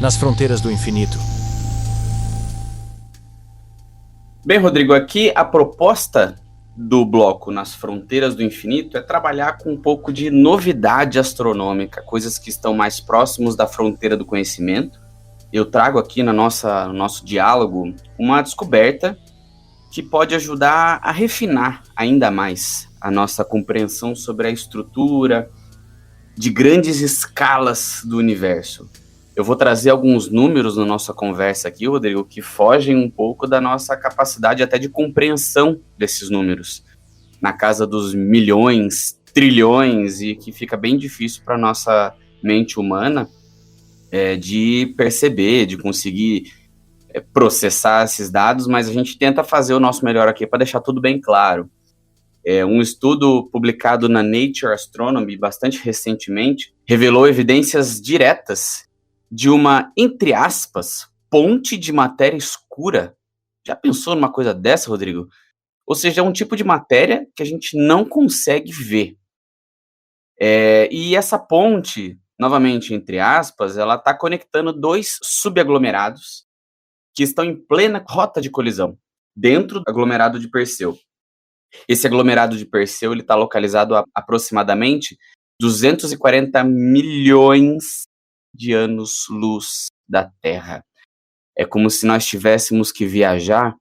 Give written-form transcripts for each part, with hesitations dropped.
nas fronteiras do infinito. Bem, Rodrigo, aqui a proposta do bloco Nas Fronteiras do Infinito é trabalhar com um pouco de novidade astronômica, coisas que estão mais próximos da fronteira do conhecimento. Eu trago aqui no nosso diálogo uma descoberta que pode ajudar a refinar ainda mais a nossa compreensão sobre a estrutura de grandes escalas do universo. Eu vou trazer alguns números na nossa conversa aqui, Rodrigo, que fogem um pouco da nossa capacidade até de compreensão desses números, na casa dos milhões, trilhões, e que fica bem difícil para a nossa mente humana de perceber, de conseguir processar esses dados, mas a gente tenta fazer o nosso melhor aqui para deixar tudo bem claro. Um estudo publicado na Nature Astronomy bastante recentemente revelou evidências diretas de uma, entre aspas, ponte de matéria escura. Já pensou numa coisa dessa, Rodrigo? Ou seja, é um tipo de matéria que a gente não consegue ver. E essa ponte, novamente, entre aspas, ela está conectando dois subaglomerados que estão em plena rota de colisão, dentro do aglomerado de Perseu. Esse aglomerado de Perseu está localizado a aproximadamente 240 milhões de anos-luz da Terra. É como se nós tivéssemos que viajar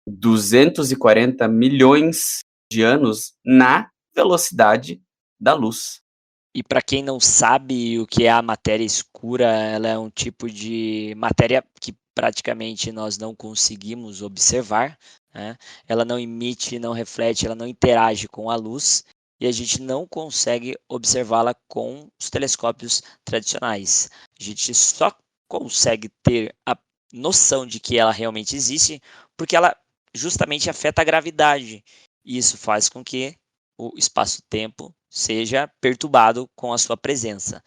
240 milhões de anos na velocidade da luz. E para quem não sabe o que é a matéria escura, ela é um tipo de matéria que praticamente nós não conseguimos observar, né? Ela não emite, não reflete, ela não interage com a luz e a gente não consegue observá-la com os telescópios tradicionais. A gente só consegue ter a noção de que ela realmente existe porque ela justamente afeta a gravidade. E isso faz com que o espaço-tempo seja perturbado com a sua presença.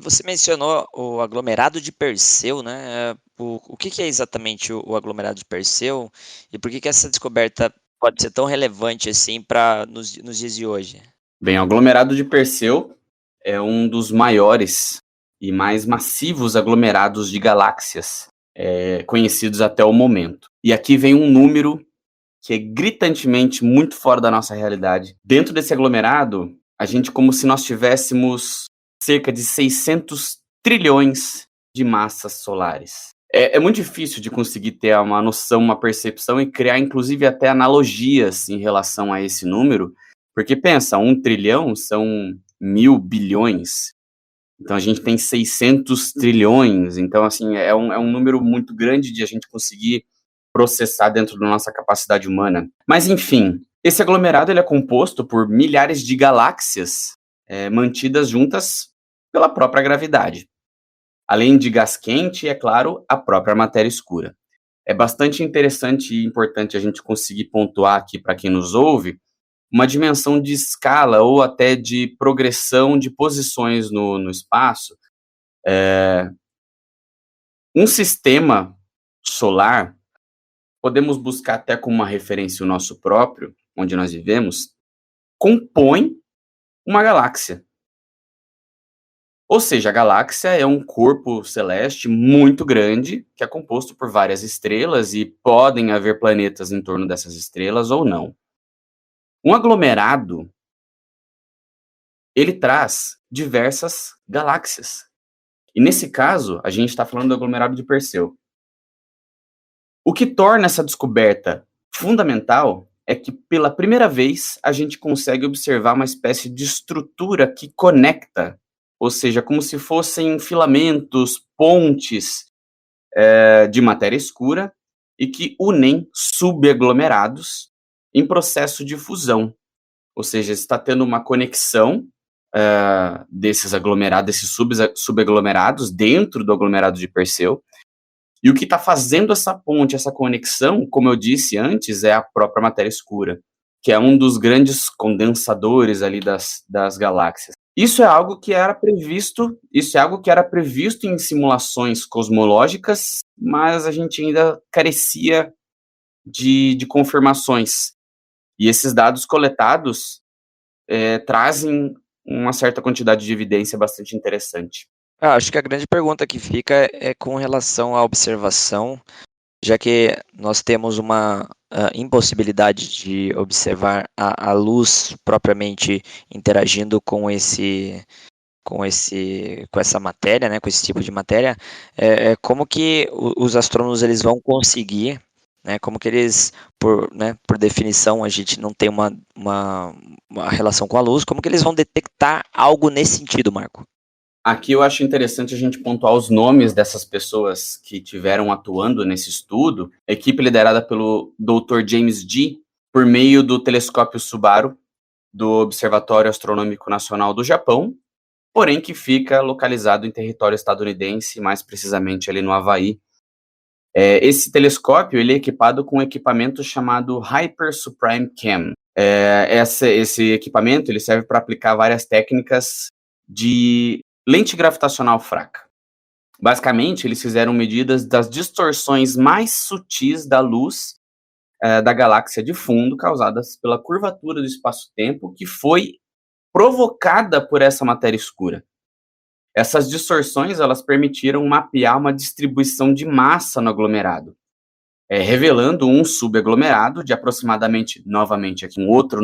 Você mencionou o aglomerado de Perseu, né? O que é exatamente o aglomerado de Perseu e por que essa descoberta pode ser tão relevante assim nos dias de hoje? Bem, o aglomerado de Perseu é um dos maiores e mais massivos aglomerados de galáxias conhecidos até o momento. E aqui vem um número que é gritantemente muito fora da nossa realidade. Dentro desse aglomerado, a gente como se nós tivéssemos cerca de 600 trilhões de massas solares. É muito difícil de conseguir ter uma noção, uma percepção e criar, inclusive, até analogias em relação a esse número, porque pensa, 1 trilhão são 1.000 bilhões, então a gente tem 600 trilhões, então, assim, é um número muito grande de a gente conseguir processar dentro da nossa capacidade humana. Mas, enfim, esse aglomerado ele é composto por milhares de galáxias mantidas juntas pela própria gravidade. Além de gás quente, é claro, a própria matéria escura. É bastante interessante e importante a gente conseguir pontuar aqui para quem nos ouve uma dimensão de escala ou até de progressão de posições no espaço. Um sistema solar, podemos buscar até como uma referência o nosso próprio, onde nós vivemos, compõe uma galáxia. Ou seja, a galáxia é um corpo celeste muito grande, que é composto por várias estrelas e podem haver planetas em torno dessas estrelas ou não. Um aglomerado, ele traz diversas galáxias. E nesse caso, a gente está falando do aglomerado de Perseu. O que torna essa descoberta fundamental é que, pela primeira vez, a gente consegue observar uma espécie de estrutura que conecta, ou seja, como se fossem filamentos, pontes de matéria escura e que unem subaglomerados em processo de fusão. Ou seja, está tendo uma conexão desses aglomerados, desses subaglomerados dentro do aglomerado de Perseu. E o que está fazendo essa ponte, essa conexão, como eu disse antes, é a própria matéria escura, que é um dos grandes condensadores ali das galáxias. Isso é algo que era previsto em simulações cosmológicas, mas a gente ainda carecia de confirmações. E esses dados coletados trazem uma certa quantidade de evidência bastante interessante. Acho que a grande pergunta que fica é com relação à observação, já que nós temos uma impossibilidade de observar a luz propriamente interagindo com essa matéria, né, com esse tipo de matéria, como que os astrônomos eles vão conseguir, né, como que eles, por definição, a gente não tem uma relação com a luz, como que eles vão detectar algo nesse sentido, Marco? Aqui eu acho interessante a gente pontuar os nomes dessas pessoas que tiveram atuando nesse estudo. A equipe liderada pelo Dr. James G, por meio do telescópio Subaru, do Observatório Astronômico Nacional do Japão, porém que fica localizado em território estadunidense, mais precisamente ali no Havaí. Esse telescópio ele é equipado com um equipamento chamado Hyper Supreme Cam. Esse equipamento ele serve para aplicar várias técnicas de lente gravitacional fraca. Basicamente, eles fizeram medidas das distorções mais sutis da luz da galáxia de fundo causadas pela curvatura do espaço-tempo que foi provocada por essa matéria escura. Essas distorções elas permitiram mapear uma distribuição de massa no aglomerado, revelando um subaglomerado de aproximadamente, novamente aqui um outro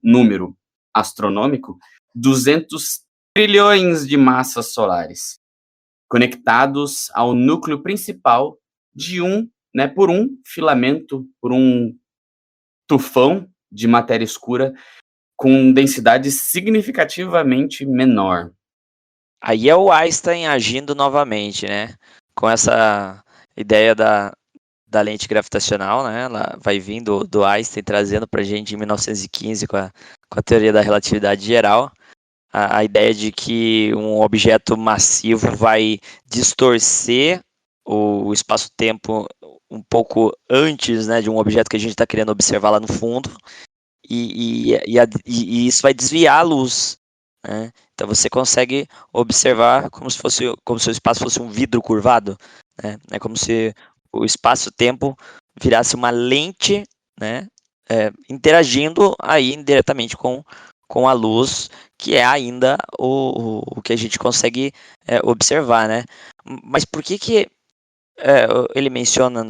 número astronômico, 200 trilhões de massas solares, conectados ao núcleo principal por um filamento, por um tufão de matéria escura com densidade significativamente menor. Aí é o Einstein agindo novamente, né? Com essa ideia da lente gravitacional, né? Ela vai vindo do Einstein trazendo para a gente em 1915 com a teoria da relatividade geral. A ideia de que um objeto massivo vai distorcer o espaço-tempo um pouco antes, né, de um objeto que a gente está querendo observar lá no fundo, e isso vai desviar a luz, né? Então você consegue observar como se o espaço fosse um vidro curvado, né? É como se o espaço-tempo virasse uma lente, né, interagindo aí indiretamente com a luz, que é ainda o que a gente consegue observar, né? Mas por que ele menciona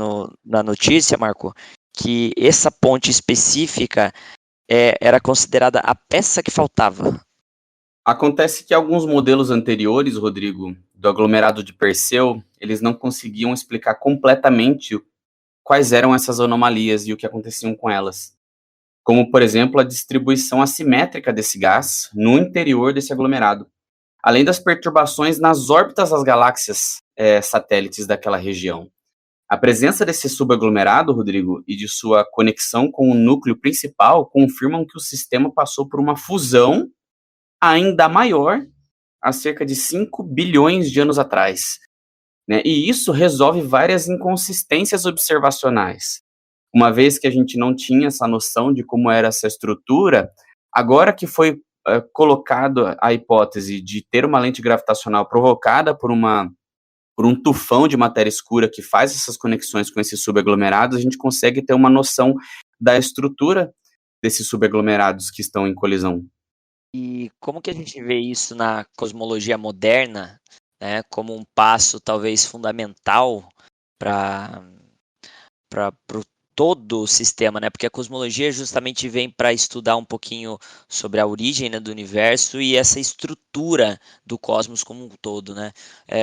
na notícia, Marco, que essa ponte específica era considerada a peça que faltava? Acontece que alguns modelos anteriores, Rodrigo, do aglomerado de Perseu, eles não conseguiam explicar completamente quais eram essas anomalias e o que aconteciam com elas. Como, por exemplo, a distribuição assimétrica desse gás no interior desse aglomerado, além das perturbações nas órbitas das galáxias satélites daquela região. A presença desse subaglomerado, Rodrigo, e de sua conexão com o núcleo principal confirmam que o sistema passou por uma fusão ainda maior há cerca de 5 bilhões de anos atrás, né? E isso resolve várias inconsistências observacionais. Uma vez que a gente não tinha essa noção de como era essa estrutura, agora que foi colocado a hipótese de ter uma lente gravitacional provocada por um tufão de matéria escura que faz essas conexões com esses subaglomerados, a gente consegue ter uma noção da estrutura desses subaglomerados que estão em colisão. E como que a gente vê isso na cosmologia moderna, né, como um passo talvez fundamental para o todo o sistema, né? Porque a cosmologia justamente vem para estudar um pouquinho sobre a origem, né, do universo e essa estrutura do cosmos como um todo, né?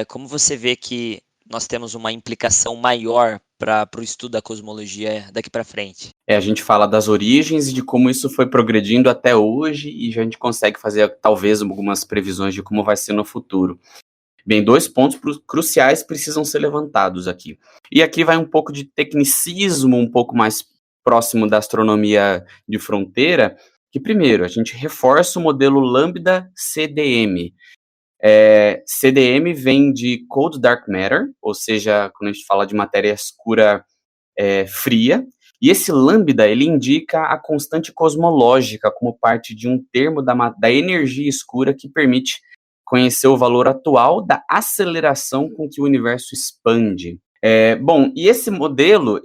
Como você vê que nós temos uma implicação maior para o estudo da cosmologia daqui para frente? A gente fala das origens e de como isso foi progredindo até hoje e a gente consegue fazer talvez algumas previsões de como vai ser no futuro. Bem, 2 pontos cruciais precisam ser levantados aqui. E aqui vai um pouco de tecnicismo, um pouco mais próximo da astronomia de fronteira, que primeiro, a gente reforça o modelo Lambda CDM. CDM vem de Cold Dark Matter, ou seja, quando a gente fala de matéria escura fria, e esse lambda, ele indica a constante cosmológica como parte de um termo da energia escura que permite conhecer o valor atual da aceleração com que o universo expande. Bom, e esse modelo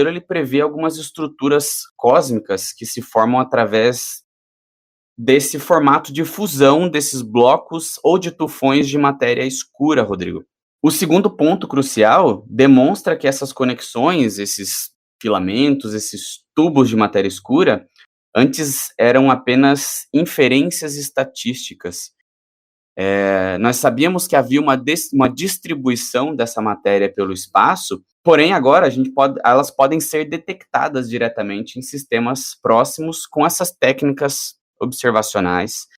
ele prevê algumas estruturas cósmicas que se formam através desse formato de fusão desses blocos ou de tufões de matéria escura, Rodrigo. O segundo ponto crucial demonstra que essas conexões, esses filamentos, esses tubos de matéria escura, antes eram apenas inferências estatísticas. Nós sabíamos que havia uma distribuição dessa matéria pelo espaço, porém agora elas podem ser detectadas diretamente em sistemas próximos com essas técnicas observacionais,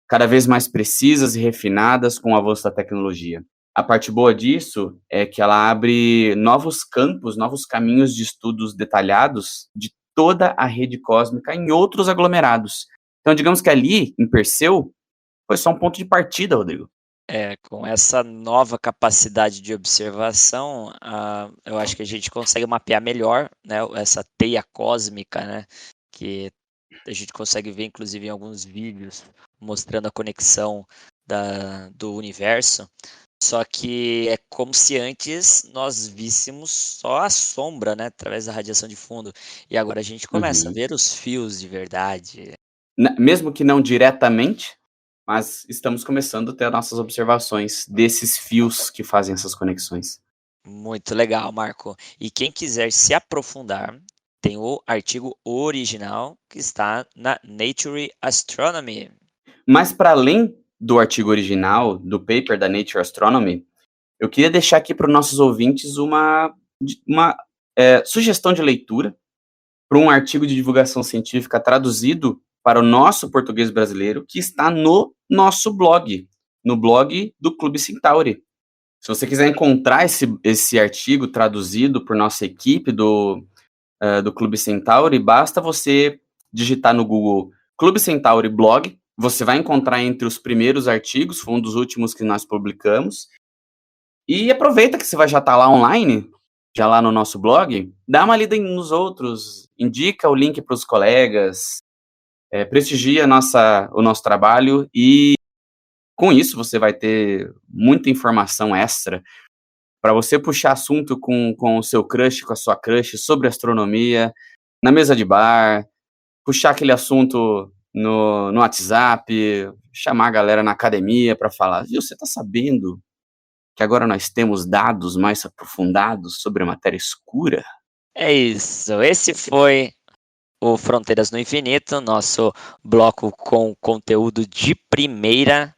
cada vez mais precisas e refinadas com o avanço da tecnologia. A parte boa disso é que ela abre novos campos, novos caminhos de estudos detalhados de toda a rede cósmica em outros aglomerados. Então, digamos que ali, em Perseu, foi só um ponto de partida, Rodrigo. Com essa nova capacidade de observação, eu acho que a gente consegue mapear melhor, né, essa teia cósmica, né, que a gente consegue ver, inclusive, em alguns vídeos, mostrando a conexão do universo. Só que é como se antes nós víssemos só a sombra, né, através da radiação de fundo. E agora a gente começa a ver os fios de verdade. Mesmo que não diretamente, mas estamos começando a ter nossas observações desses fios que fazem essas conexões. Muito legal, Marco. E quem quiser se aprofundar, tem o artigo original que está na Nature Astronomy. Mas para além do artigo original, do paper da Nature Astronomy, eu queria deixar aqui para os nossos ouvintes uma sugestão de leitura para um artigo de divulgação científica traduzido para o nosso português brasileiro, que está no nosso blog, no blog do Clube Centauri. Se você quiser encontrar esse artigo traduzido por nossa equipe do Clube Centauri, basta você digitar no Google Clube Centauri Blog, você vai encontrar entre os primeiros artigos, foi um dos últimos que nós publicamos, e aproveita que você vai já estar lá online, já lá no nosso blog, dá uma lida nos outros, indica o link para os colegas, prestigia o nosso trabalho e com isso você vai ter muita informação extra para você puxar assunto com o seu crush, com a sua crush sobre astronomia, na mesa de bar, puxar aquele assunto no WhatsApp, chamar a galera na academia para falar, viu, você está sabendo que agora nós temos dados mais aprofundados sobre a matéria escura? É isso. Esse foi o Fronteiras no Infinito, nosso bloco com conteúdo de primeira.